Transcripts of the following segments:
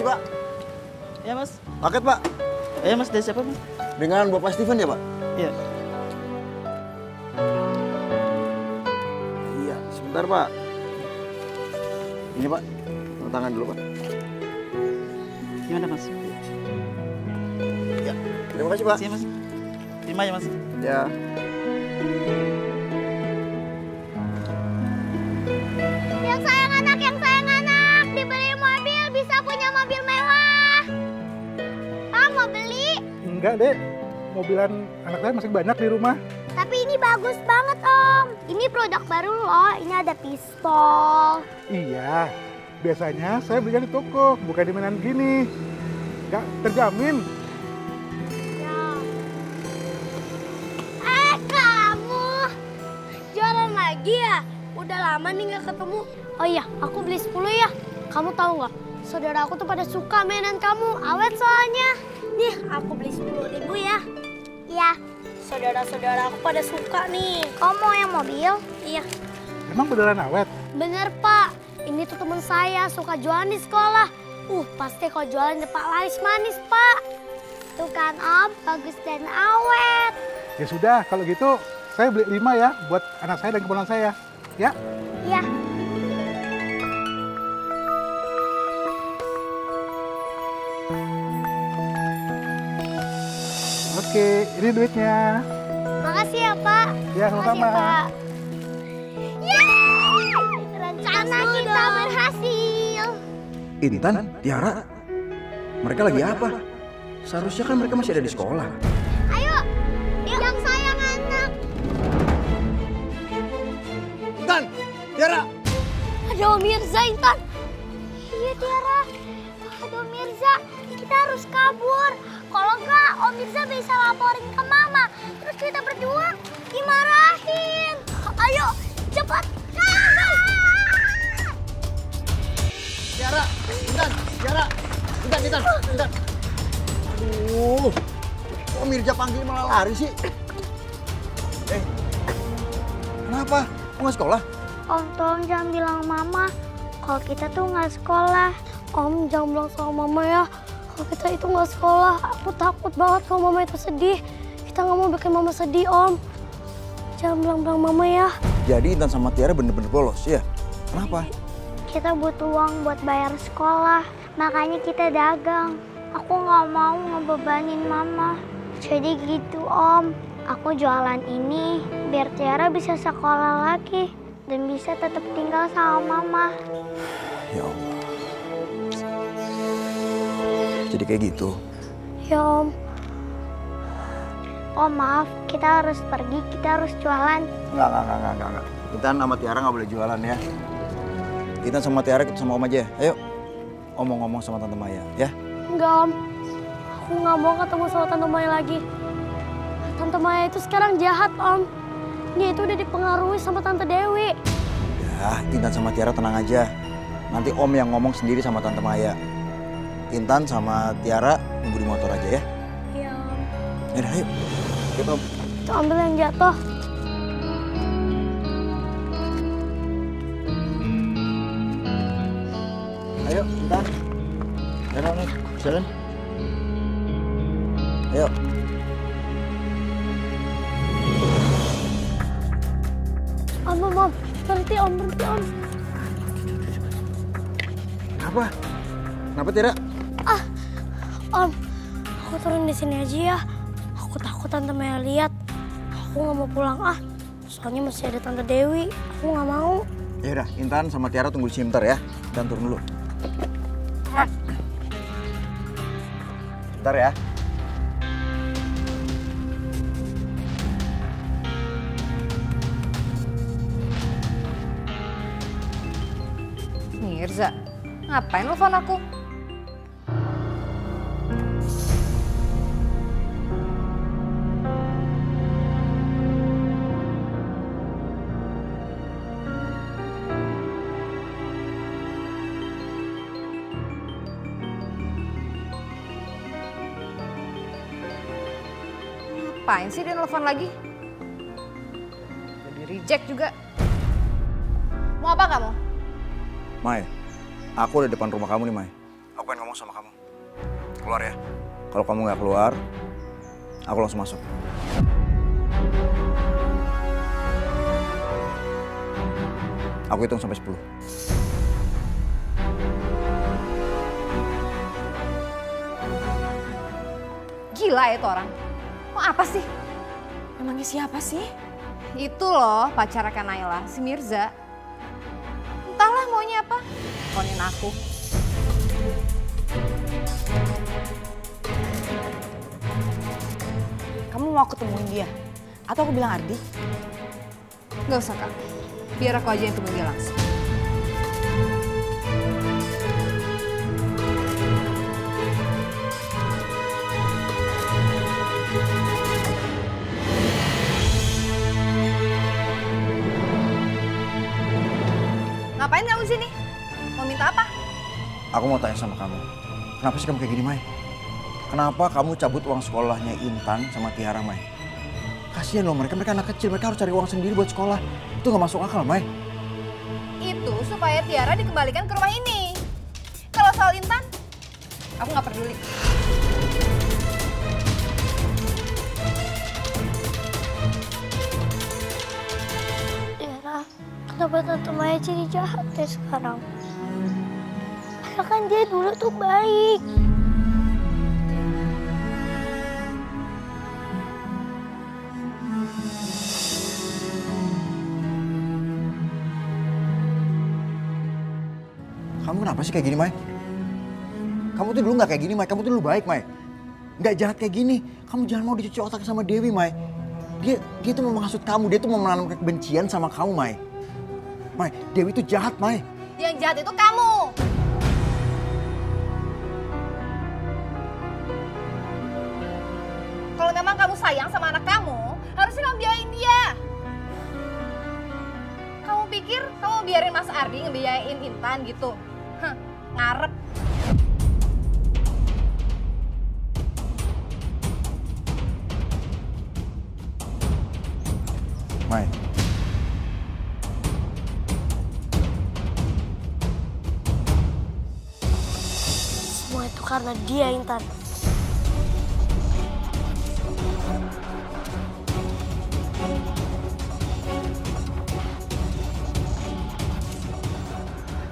Permisi, Pak. Ya, Mas. Paket, Pak. Ya, Mas, dari siapa, Mas? Dengan Bapak Steven ya, Pak? Iya. Iya, sebentar, Pak. Ini, Pak. Tanda tangan dulu, Pak. Gimana, Mas? Ya, terima kasih, Pak. Sini, Mas. Terima ya, Mas. Ya. Yang sayang anak, dibeli mobil, bisa punya mobil mewah. Pak, mau beli? Enggak, Dek. Mobilan anak saya masih banyak di rumah. Tapi ini bagus banget, Om. Ini produk baru loh, ini ada pistol. Iya, biasanya saya belinya di toko, bukan di mainan gini. Enggak terjamin. Ya. Kamu jualan lagi ya? Udah lama nih nggak ketemu. Oh iya, aku beli 10 ya. Kamu tahu nggak? Saudara aku tuh pada suka mainan kamu, awet soalnya. Nih, aku beli 10.000 ya. Iya. Saudara-saudara aku pada suka nih. Kamu mau yang mobil? Iya. Emang beneran awet? Bener, Pak. Ini tuh teman saya suka jualan di sekolah. Pasti kalau jualan Pak laris manis, Pak. Tuh kan, Om, bagus dan awet. Ya sudah, kalau gitu saya beli 5 ya buat anak saya dan keponakan saya. Ya? Iya. Oke, ini duitnya. Makasih ya, Pak. Ya, sama-sama. Makasih, Pak. Yeay! Rencana kita berhasil. Intan, Tiara, mereka lagi apa? Seharusnya kan mereka masih ada di sekolah. Ayo, yang sayang anak. Intan, Tiara. Ada Om Mirza, Intan. Iya, Tiara. Ada Om Mirza. Kita harus kabur. Kalau enggak, Om Mirza bisa laporin ke Mama. Terus kita berdua dimarahin. Ayo, cepat. Tiara, Intan, Tiara. Intan. Aduh, kok Mirza panggil malah lari sih? Kenapa? Mau nggak sekolah? Om, tolong jangan bilang Mama kalau kita tuh nggak sekolah. Om, jangan bilang sama Mama ya kalau kita itu nggak sekolah. Aku takut banget kalau Mama itu sedih. Kita nggak mau bikin Mama sedih, Om. Jangan bilang Mama ya. Jadi Intan sama Tiara bener-bener bolos ya? Kenapa? Kita butuh uang buat bayar sekolah, makanya kita dagang. Aku nggak mau ngebebanin Mama. Jadi gitu, Om. Aku jualan ini biar Tiara bisa sekolah lagi dan bisa tetap tinggal sama Mama. Ya Allah. Jadi kayak gitu. Ya, Om. Om, maaf. Kita harus pergi, kita harus jualan. Enggak. Intan sama Tiara nggak boleh jualan ya. Intan sama Tiara kita sama Om aja. Ayo, Om mau ngomong sama Tante Maya ya. Enggak, Om. Aku nggak mau ketemu sama Tante Maya lagi. Tante Maya itu sekarang jahat, Om. Dia itu udah dipengaruhi sama Tante Dewi. Ya, Intan sama Tiara tenang aja. Nanti Om yang ngomong sendiri sama Tante Maya. Intan sama Tiara nunggu di motor aja ya. Iya, Om. Yaudah, ayo. Kita Om. Itu ambil yang jatuh. Ayo, Intan. Jalan, jalan. Ayo. Om. Berhenti, Om. Kenapa? Kenapa Tiara? Om, aku turun di sini aja ya. Aku takut Tante Maya lihat. Aku nggak mau pulang soalnya masih ada Tante Dewi. Aku nggak mau. Ya udah, Intan sama Tiara tunggu di sini bentar ya. Dan turun dulu. Bentar ya. Mirza, ngapain nelfon aku? Ngapain sih dia nelfon lagi? Udah di reject juga. Mau apa kamu? Mai, aku udah depan rumah kamu nih, Mai. Aku pengen ngomong sama kamu. Keluar ya. Kalau kamu nggak keluar, aku langsung masuk. Aku hitung sampai 10. Gila ya itu orang. Mau apa sih? Emangnya siapa sih? Itu loh pacar Kak Naila, si Mirza. Entahlah maunya apa. Teleponin aku. Kamu mau ketemuin dia? Atau aku bilang Ardi? Gak usah Kak. Biar aku aja yang temuin dia langsung. Ngapain kamu sini? Mau minta apa? Aku mau tanya sama kamu. Kenapa sih kamu kayak gini, Mai? Kenapa kamu cabut uang sekolahnya Intan sama Tiara, Mai? Kasihan loh mereka anak kecil, mereka harus cari uang sendiri buat sekolah. Itu nggak masuk akal, Mai. Itu supaya Tiara dikembalikan ke rumah ini. Kalau soal Intan, aku nggak peduli. Tiara, kenapa Tante Maya jadi jahat ya sekarang? Padahal kan dia dulu tuh baik. Kamu kenapa sih kayak gini, Mai? Kamu tuh dulu nggak kayak gini, Mai. Kamu tuh dulu baik, Mai. Nggak jahat kayak gini. Kamu jangan mau dicuci otak sama Dewi, Mai. Dia tuh mau menghasut kamu. Dia tuh mau menanam kebencian sama kamu, Mai. Mai, Dewi tuh jahat, Mai. Yang jahat itu kamu. Kalau memang kamu sayang sama anak kamu, harusnya kamu biayain dia. Kamu pikir kamu biarin Mas Ardi ngebiayain Intan gitu? Hah, ngarep. Mai. Semua itu karena dia, Intan.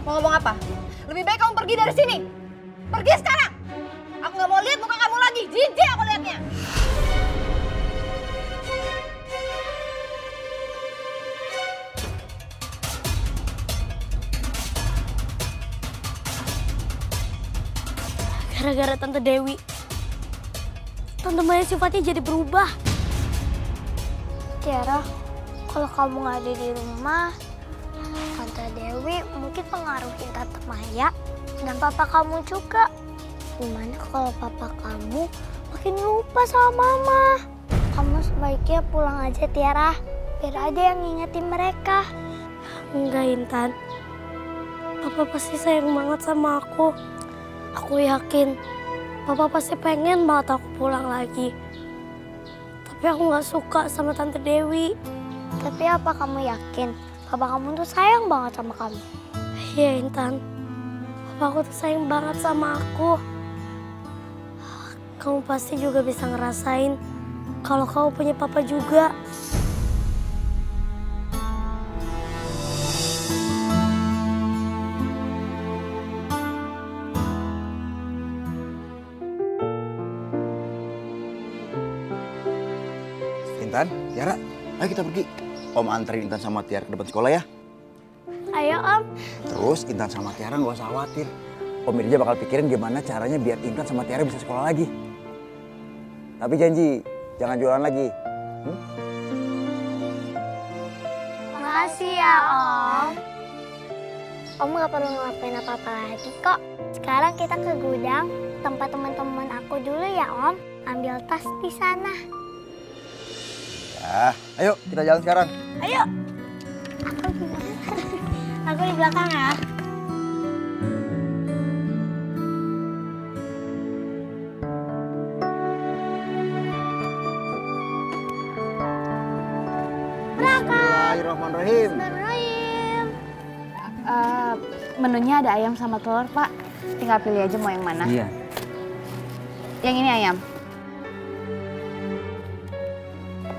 Mau ngomong apa? Lebih baik kamu pergi dari sini. Pergi sekarang. Aku nggak mau lihat muka kamu lagi. Jijik aku lihatnya. Gara-gara Tante Dewi, Tante Maya sifatnya jadi berubah. Tiara, kalau kamu nggak ada di rumah, Tante Dewi mungkin pengaruhin Tante Maya dan papa kamu juga. Gimana kalau papa kamu makin lupa sama mama? Kamu sebaiknya pulang aja, Tiara. Biar ada yang ngingetin mereka. Enggak, Intan. Papa pasti sayang banget sama aku. Aku yakin Papa pasti pengen banget aku pulang lagi. Tapi aku gak suka sama Tante Dewi. Tapi apa kamu yakin Papa kamu tuh sayang banget sama kamu? Iya, Intan. Papa aku tuh sayang banget sama aku. Kamu pasti juga bisa ngerasain kalau kamu punya Papa juga. Intan, Tiara, ayo kita pergi. Om anterin Intan sama Tiara ke depan sekolah ya. Ayo, Om. Terus Intan sama Tiara nggak usah khawatir. Om Mirja bakal pikirin gimana caranya biar Intan sama Tiara bisa sekolah lagi. Tapi janji, jangan jualan lagi. Makasih ya, Om. Om gak perlu ngelakuin apa-apa lagi kok. Sekarang kita ke gudang tempat teman-teman aku dulu ya, Om. Ambil tas di sana. Ya, ayo kita jalan sekarang. Ayo. Aku gimana? Aku di belakang ya. Bismillahirrahmanirrahim. Bismillahirrahmanirrahim. Menunya ada ayam sama telur, Pak. tinggal pilih aja mau yang mana. Iya. Yang ini ayam.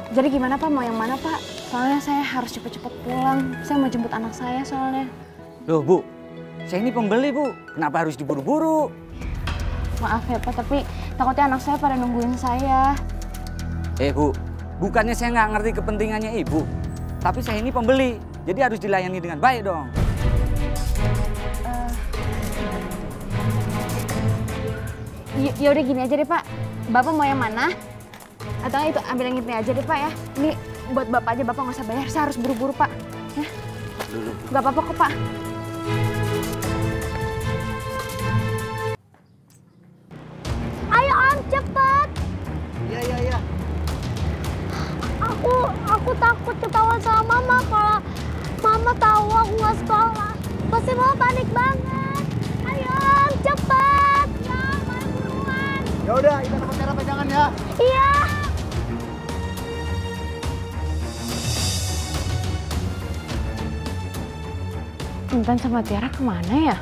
Jadi gimana Pak, mau yang mana Pak? Soalnya saya harus cepet-cepet pulang. Saya mau jemput anak saya soalnya. Loh Bu, saya ini pembeli Bu. Kenapa harus diburu-buru? Maaf ya Pak, tapi takutnya anak saya pada nungguin saya. Bu, bukannya saya nggak ngerti kepentingannya Ibu. Tapi saya ini pembeli, jadi harus dilayani dengan baik dong. Ya udah gini aja deh Pak. Bapak mau yang mana? Atau itu ambil yang ini aja deh Pak ya. Ini buat Bapak aja, Bapak nggak usah bayar. Saya harus buru-buru Pak. Ya. Nggak apa-apa kok Pak. Ayo Om, cepet. Iya. Aku takut ketahuan sama Mama. Kalau Mama tahu aku nggak sekolah, pasti Mama panik banget. Ayo Om, cepet. Ya, Mama buruan. Ya udah, Intan sama Tiara pegangan ya. Iya. Intan sama Tiara kemana ya?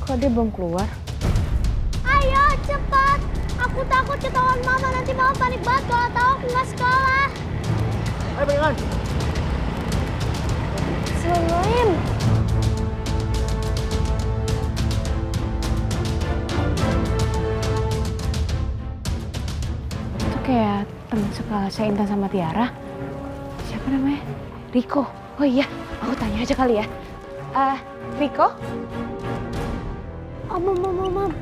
Kok dia belum keluar? Ayo cepat. Aku takut ketahuan Mama, nanti Mama panik banget kalau tahu aku nggak sekolah. Ayo pegangan. Selim. Itu kayak teman sekelas saya Intan sama Tiara. Siapa namanya? Riko. Oh iya, aku tanya aja kali ya. Riko? Mam.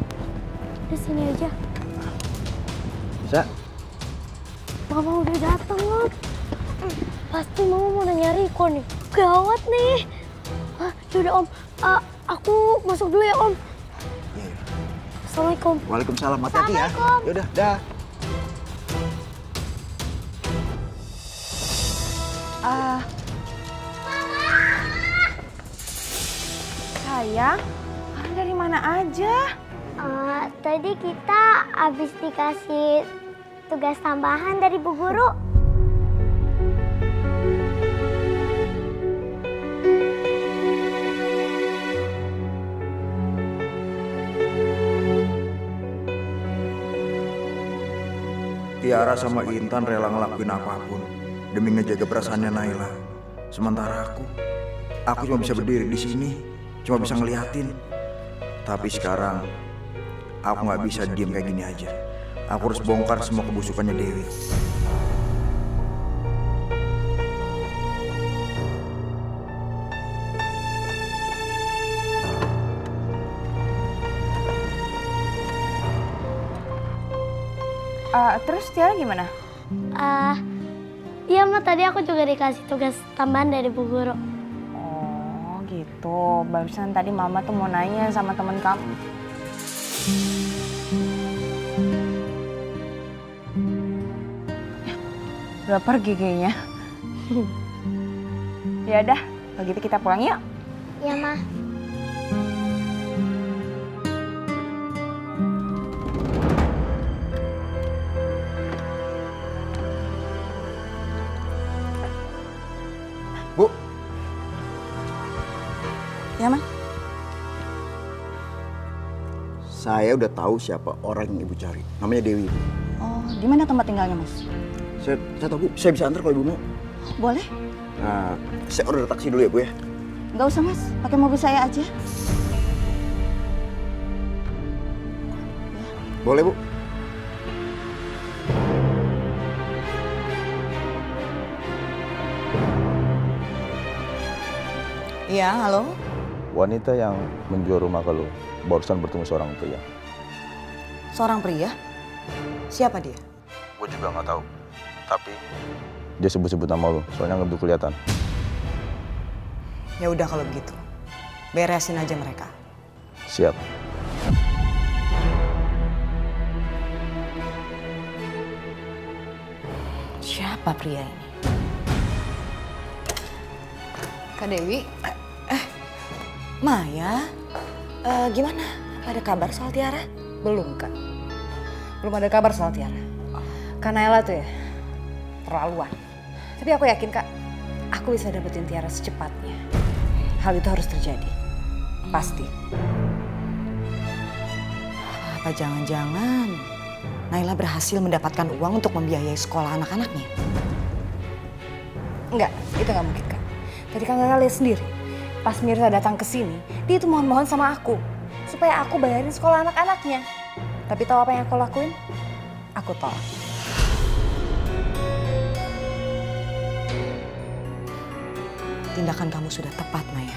Di sini aja. Bisa? Mama udah datang, Om. Pasti Mama mau nanya Riko nih. Gawat nih. Yaudah Om, aku masuk dulu ya Om. Iya. Assalamualaikum. Waalaikumsalam, hati-hati ya. Assalamualaikum. Yaudah, dah. Sayang, kalian dari mana aja? Tadi kita habis dikasih tugas tambahan dari Bu Guru. Tiara sama Intan rela ngelakuin apapun demi ngejaga perasaannya Naila. Sementara aku cuma bisa berdiri di sini, cuma bisa ngeliatin. Tapi sekarang aku nggak bisa diem kayak gini aja. Aku harus bongkar semua kebusukannya Dewi. Terus Tiara gimana? Iya Ma, tadi aku juga dikasih tugas tambahan dari Bu Guru. Oh gitu, barusan tadi Mama tuh mau nanya sama temen kamu. Udah pergi kayaknya. Ya udah, kalau gitu kita pulang yuk. Iya Ma. Bu. Ya, Ma? Saya udah tahu siapa orang yang Ibu cari. Namanya Dewi, Bu. Oh, di mana tempat tinggalnya, Mas? Saya tahu, Bu. Saya bisa antar kalau Ibu mau. Boleh? Nah, saya order taksi dulu ya, Bu ya. Nggak usah, Mas. Pakai mobil saya aja. Boleh, Bu. Iya, halo? Wanita yang menjual rumah ke lu barusan bertemu seorang pria. Seorang pria? Siapa dia? Gue juga nggak tahu. Tapi dia sebut-sebut nama lu, soalnya nggak kelihatan. Ya udah kalau begitu. Beresin aja mereka. Siap. Siapa pria ini? Kak Dewi, Maya, gimana? Ada kabar soal Tiara? belum Kak. Belum ada kabar soal Tiara. Kak Naila tuh ya, terlaluan. Tapi aku yakin Kak, aku bisa dapetin Tiara secepatnya. Hal itu harus terjadi. Pasti. Apa jangan-jangan Naila berhasil mendapatkan uang untuk membiayai sekolah anak-anaknya? Enggak, itu nggak mungkin Kak. Tadi kan Naila lihat sendiri, pas Mirza datang ke sini, dia itu mohon-mohon sama aku supaya aku bayarin sekolah anak-anaknya. Tapi tahu apa yang aku lakuin? Aku tolak. Tindakan kamu sudah tepat, Maya.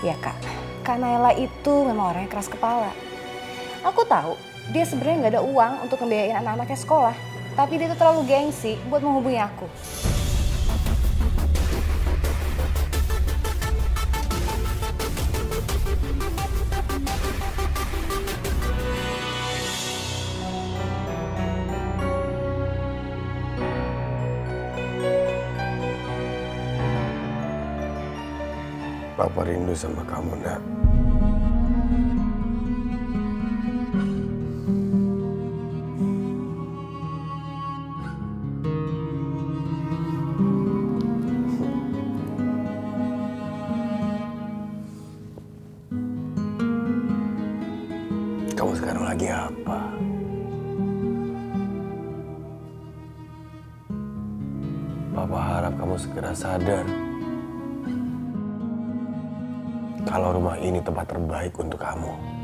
Ya Kak, Kak Naila itu memang orang yang keras kepala. Aku tahu dia sebenarnya nggak ada uang untuk membiayain anak-anaknya sekolah, tapi dia tuh terlalu gengsi buat menghubungi aku. Papa rindu sama kamu, Nak. Kamu sekarang lagi apa? Papa harap kamu segera sadar kalau rumah ini tempat terbaik untuk kamu.